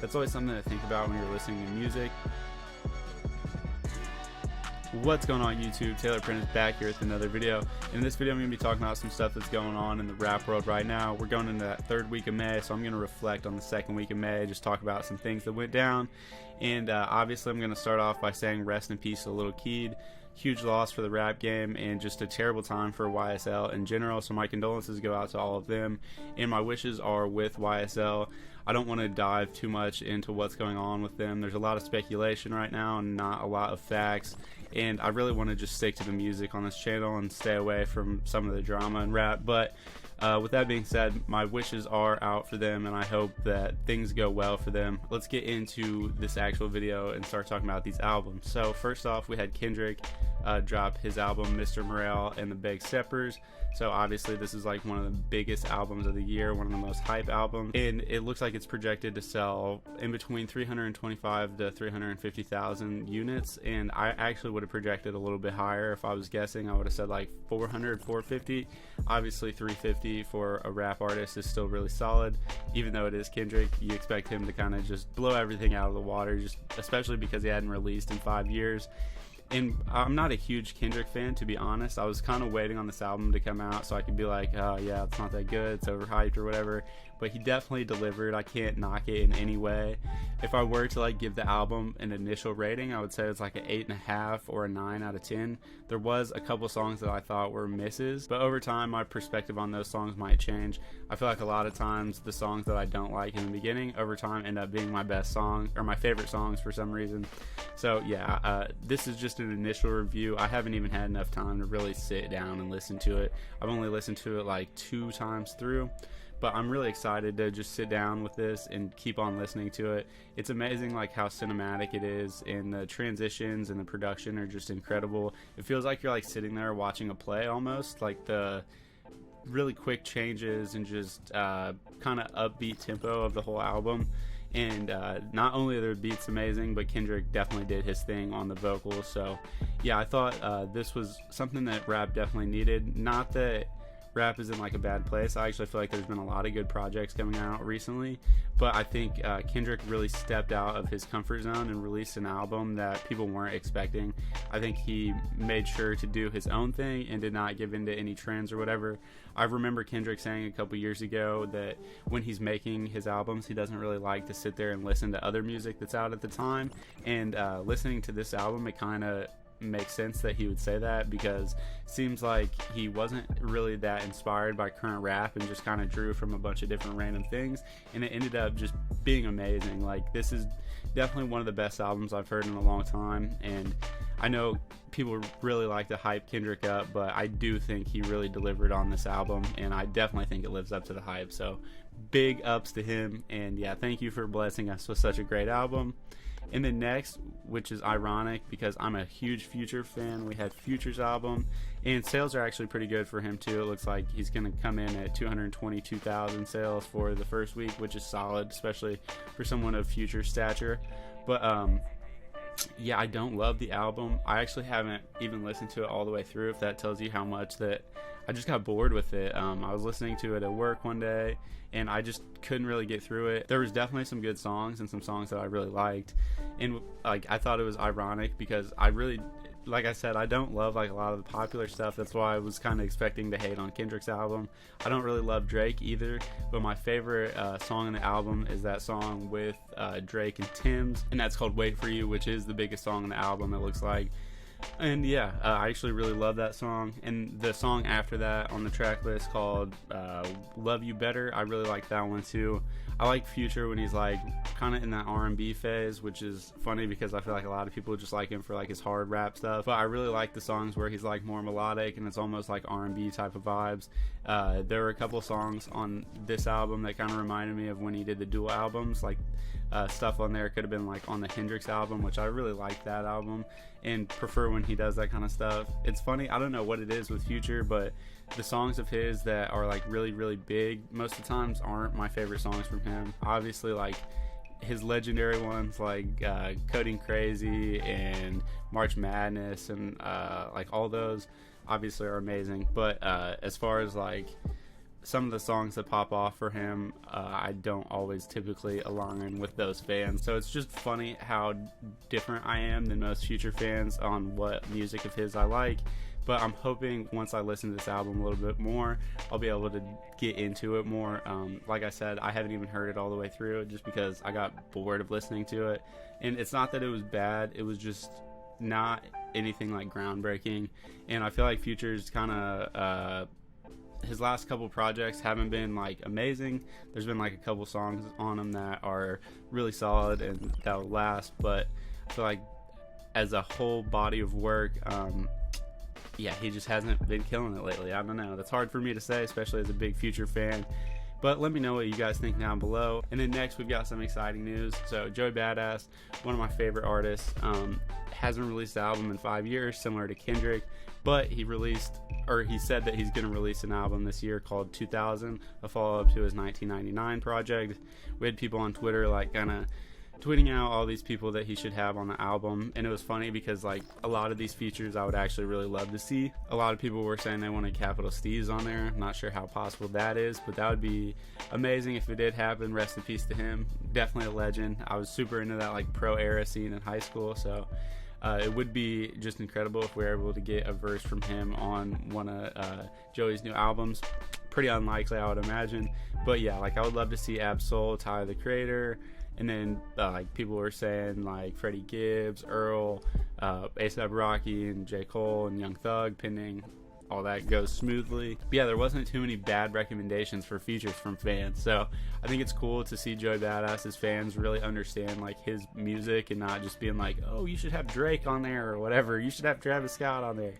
That's always something to think about when you're listening to music. What's going on YouTube? Taylor Prentice back here with another video. In this video I'm going to be talking about some stuff that's going on in the rap world right now. We're going into that third week of May, so I'm going to reflect on the second week of May, just talk about some things that went down. And obviously I'm going to start off by saying rest in peace to Lil Uzi. Huge loss for the rap game and just a terrible time for YSL in general, so my condolences go out to all of them, and my wishes are with YSL. I don't want to dive too much into what's going on with them. There's a lot of speculation right now and not a lot of facts, and I really want to just stick to the music on this channel and stay away from some of the drama and rap. But with that being said, my wishes are out for them, and I hope that things go well for them. Let's get into this actual video and start talking about these albums. So first off, we had Kendrick drop his album Mr. Morale and the Big Steppers. So obviously this is like one of the biggest albums of the year, one of the most hype albums, and it looks like it's projected to sell in between 325 to 350,000 units, and I actually would have projected a little bit higher. If I was guessing, I would have said like 400, 450. Obviously 350 for a rap artist is still really solid. Even though it is Kendrick, you expect him to kind of just blow everything out of the water, just especially because he hadn't released in 5 years. And I'm not a huge Kendrick fan, to be honest. I was kind of waiting on this album to come out so I could be like, oh yeah, it's not that good, it's overhyped or whatever. But he definitely delivered. I can't knock it in any way. If I were to like give the album an initial rating, I would say it's like an 8.5 or a 9 out of 10. There was a couple songs that I thought were misses, but over time my perspective on those songs might change. I feel like a lot of times the songs that I don't like in the beginning over time end up being my best song or my favorite songs for some reason. So yeah, this is just an initial review. I haven't even had enough time to really sit down and listen to it. I've only listened to it like 2 times through, but I'm really excited to just sit down with this and keep on listening to it. It's amazing like how cinematic it is, and the transitions and the production are just incredible. It feels like you're like sitting there watching a play almost, like the really quick changes and just kind of upbeat tempo of the whole album. And not only are the beats amazing, but Kendrick definitely did his thing on the vocals. So yeah, I thought this was something that rap definitely needed. Not that rap is in like a bad place. I actually feel like there's been a lot of good projects coming out recently, but I think Kendrick really stepped out of his comfort zone and released an album that people weren't expecting. I think he made sure to do his own thing and did not give into any trends or whatever. I remember Kendrick saying a couple years ago that when he's making his albums, he doesn't really like to sit there and listen to other music that's out at the time, and listening to this album, it kind of makes sense that he would say that, because it seems like he wasn't really that inspired by current rap and just kind of drew from a bunch of different random things, and it ended up just being amazing. Like, this is definitely one of the best albums I've heard in a long time, and I know people really like to hype Kendrick up, but I do think he really delivered on this album, and I definitely think it lives up to the hype. So big ups to him, and yeah, thank you for blessing us with such a great album. And then next, which is ironic because I'm a huge Future fan, we had Future's album, and sales are actually pretty good for him too. It looks like he's going to come in at 222,000 sales for the first week, which is solid, especially for someone of Future's stature. But yeah, I don't love the album. I actually haven't even listened to it all the way through, if that tells you how much that I just got bored with it. I was listening to it at work one day, and I just couldn't really get through it. There was definitely some good songs and some songs that I really liked, and like I thought it was ironic because I really, like I said, I don't love like a lot of the popular stuff. That's why I was kind of expecting to hate on Kendrick's album. I don't really love Drake either, but my favorite song on the album is that song with Drake and Tim's, and that's called Wait For You, which is the biggest song on the album, it looks like. And yeah, I actually really love that song. And the song after that on the track list called Love You Better, I really like that one too. I like Future when he's like kind of in that R&B phase, which is funny because I feel like a lot of people just like him for like his hard rap stuff, but I really like the songs where he's like more melodic and it's almost like R&B type of vibes. There were a couple songs on this album that kind of reminded me of when he did the dual albums, like stuff on there could have been like on the Hendrix album, which I really like that album and prefer when he does that kind of stuff. It's funny, I don't know what it is with Future, but the songs of his that are like really big most of the times aren't my favorite songs from him. Obviously, like his legendary ones like Coding Crazy and March Madness and like all those obviously are amazing, but as far as like some of the songs that pop off for him, I don't always typically align with those fans. So it's just funny how different I am than most Future fans on what music of his I like. But I'm hoping once I listen to this album a little bit more, I'll be able to get into it more. Like I said, I haven't even heard it all the way through just because I got bored of listening to it. And it's not that it was bad, it was just not anything like groundbreaking. And I feel like Future's kind of his last couple projects haven't been like amazing. There's been like a couple songs on them that are really solid and that will last, but I feel like as a whole body of work, yeah, he just hasn't been killing it lately. I don't know, that's hard for me to say, especially as a big Future fan. But let me know what you guys think down below. And then next we've got some exciting news. So Joey Badass, one of my favorite artists, hasn't released an album in 5 years, similar to Kendrick, but he said that he's going to release an album this year called 2000, a follow-up to his 1999 project. We had people on Twitter like kind of tweeting out all these people that he should have on the album, and it was funny because like a lot of these features I would actually really love to see. A lot of people were saying they wanted Capital Steez on there. I'm not sure how possible that is, but that would be amazing if it did happen. Rest in peace to him, definitely a legend. I was super into that like pro era scene in high school, so it would be just incredible if we were able to get a verse from him on one of Joey's new albums. Pretty unlikely, I would imagine, but yeah, like I would love to see Ab-Soul, Tyler the Creator. And then like people were saying like Freddie Gibbs, Earl, A$AP Rocky, and J. Cole and Young Thug, pending all that goes smoothly. But yeah, there wasn't too many bad recommendations for features from fans, so I think it's cool to see Joey Badass's fans really understand like his music and not just being like, oh, you should have Drake on there or whatever, you should have Travis Scott on there.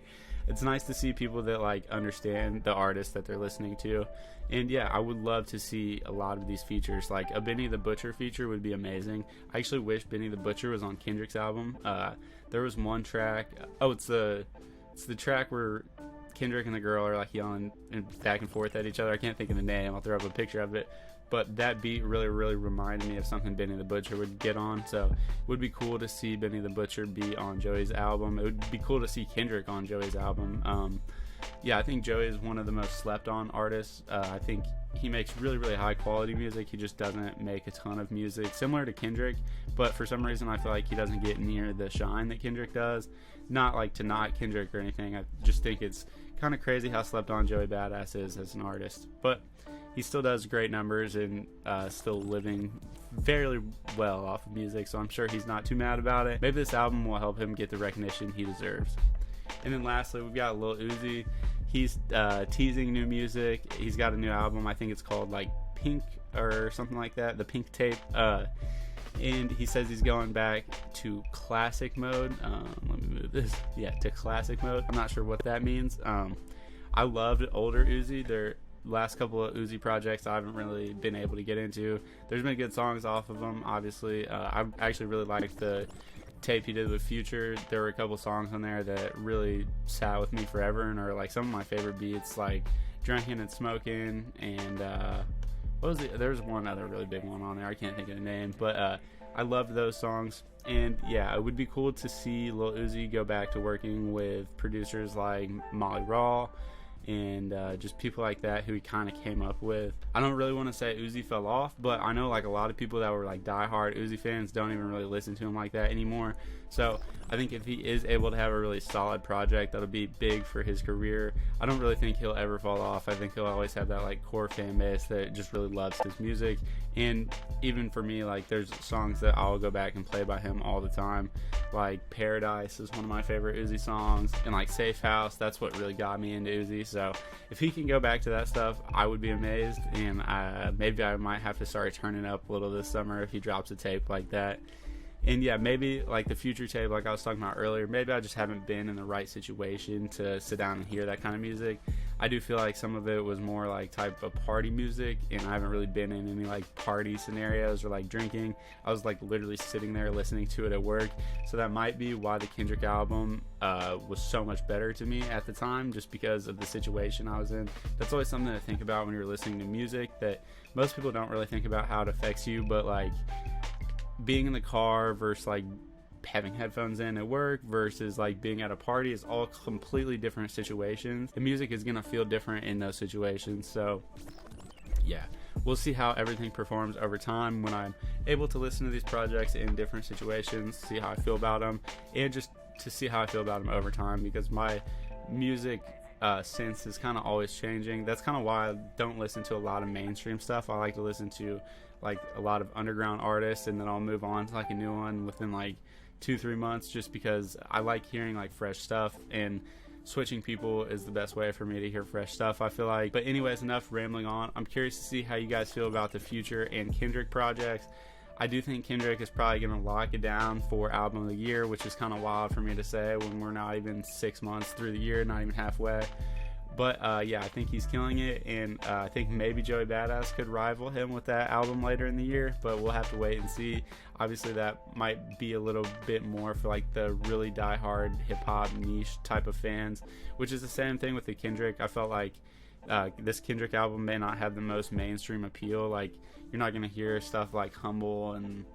It's nice to see people that like understand the artist that they're listening to. And yeah, I would love to see a lot of these features. Like a Benny the Butcher feature would be amazing. I actually wish Benny the Butcher was on Kendrick's album. There was one track, it's the track where Kendrick and the girl are like yelling back and forth at each other. I can't think of the name, I'll throw up a picture of it. But that beat really reminded me of something Benny the Butcher would get on. So it would be cool to see Benny the Butcher be on Joey's album. It would be cool to see Kendrick on Joey's album. Yeah, I think Joey is one of the most slept on artists. I think he makes really high quality music. He just doesn't make a ton of music, similar to Kendrick, but for some reason I feel like he doesn't get near the shine that Kendrick does. Not like to knock Kendrick or anything, I just think it's kind of crazy how slept on Joey Badass is as an artist. But he still does great numbers and still living fairly well off of music, so I'm sure he's not too mad about it. Maybe this album will help him get the recognition he deserves. And then lastly, we've got Lil Uzi. He's teasing new music. He's got a new album, I think it's called like Pink or something like that, the Pink Tape. And he says he's going back to classic mode. Let me move this. Yeah, to classic mode. I'm not sure what that means. I loved older Uzi. Their last couple of Uzi projects I haven't really been able to get into. There's been good songs off of them, obviously. I actually really liked the tape he did with Future. There were a couple songs on there that really sat with me forever and are like some of my favorite beats, like Drinking and Smoking, and what was it? There's one other really big one on there, I can't think of the name, but I loved those songs. And yeah, it would be cool to see Lil Uzi go back to working with producers like Molly Raw and just people like that who he kind of came up with. I don't really want to say Uzi fell off, but I know like a lot of people that were like diehard Uzi fans don't even really listen to him like that anymore. So I think if he is able to have a really solid project, that'll be big for his career. I don't really think he'll ever fall off. I think he'll always have that like core fan base that just really loves his music. And even for me, like there's songs that I'll go back and play by him all the time. Like Paradise is one of my favorite Uzi songs, and like Safe House, that's what really got me into Uzi. So if he can go back to that stuff, I would be amazed, and maybe I might have to start turning up a little this summer if he drops a tape like that. And yeah, maybe like the Future tape, like I was talking about earlier, maybe I just haven't been in the right situation to sit down and hear that kind of music. I do feel like some of it was more like type of party music, and I haven't really been in any like party scenarios or like drinking. I was like literally sitting there listening to it at work, so that might be why the Kendrick album was so much better to me at the time, just because of the situation I was in. That's always something to think about when you're listening to music, that most people don't really think about how it affects you, but like being in the car versus like having headphones in at work versus like being at a party is all completely different situations. The music is gonna feel different in those situations. So yeah, we'll see how everything performs over time when I'm able to listen to these projects in different situations, see how I feel about them, and just to see how I feel about them over time, because my music sense is kind of always changing. That's kind of why I don't listen to a lot of mainstream stuff. I like to listen to like a lot of underground artists, and then I'll move on to like a new one within like 2-3 months, just because I like hearing like fresh stuff, and switching people is the best way for me to hear fresh stuff, I feel like. But anyways, enough rambling on. I'm curious to see how you guys feel about the Future and Kendrick projects. I do think Kendrick is probably going to lock it down for album of the year, which is kind of wild for me to say when we're not even 6 months through the year, not even halfway. But yeah, I think he's killing it, and I think maybe Joey Badass could rival him with that album later in the year, but we'll have to wait and see. Obviously that might be a little bit more for like the really diehard hip-hop niche type of fans, which is the same thing with the Kendrick. I felt like this Kendrick album may not have the most mainstream appeal. Like, you're not going to hear stuff like Humble and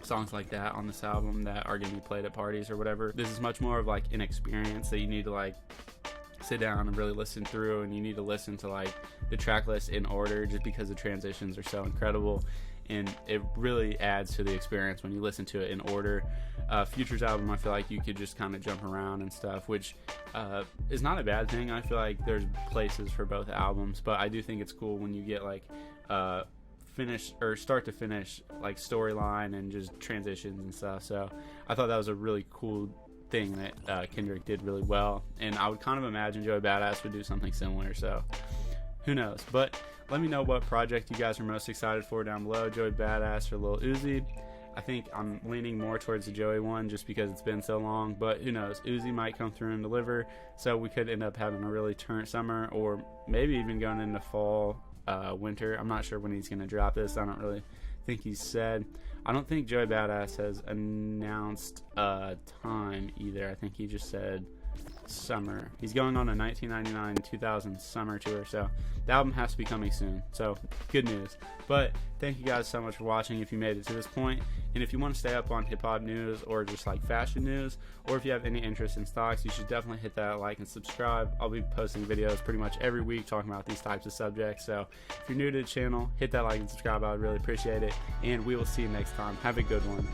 songs like that on this album that are going to be played at parties or whatever. This is much more of like an experience that you need to like sit down and really listen through, and you need to listen to like the track list in order, just because the transitions are so incredible, and it really adds to the experience when you listen to it in order. Future's album, I feel like you could just kind of jump around and stuff, which is not a bad thing. I feel like there's places for both albums, but I do think it's cool when you get like finish or start to finish like storyline and just transitions and stuff. So I thought that was a really cool thing that Kendrick did really well, and I would kind of imagine Joey Badass would do something similar, so who knows. But let me know what project you guys are most excited for down below, Joey Badass or Lil Uzi. I think I'm leaning more towards the Joey one just because it's been so long, but who knows, Uzi might come through and deliver, so we could end up having a really turnt summer, or maybe even going into fall, winter. I'm not sure when he's going to drop this. I don't really think he's said. I don't think Joey Badass has announced a time either. I think he just said summer. He's going on a 1999-2000 summer tour, so the album has to be coming soon, so good news. But thank you guys so much for watching if you made it to this point, and if you want to stay up on hip-hop news or just like fashion news, or if you have any interest in stocks, you should definitely hit that like and subscribe. I'll be posting videos pretty much every week talking about these types of subjects, so if you're new to the channel, hit that like and subscribe. I would really appreciate it, and we will see you next time. Have a good one.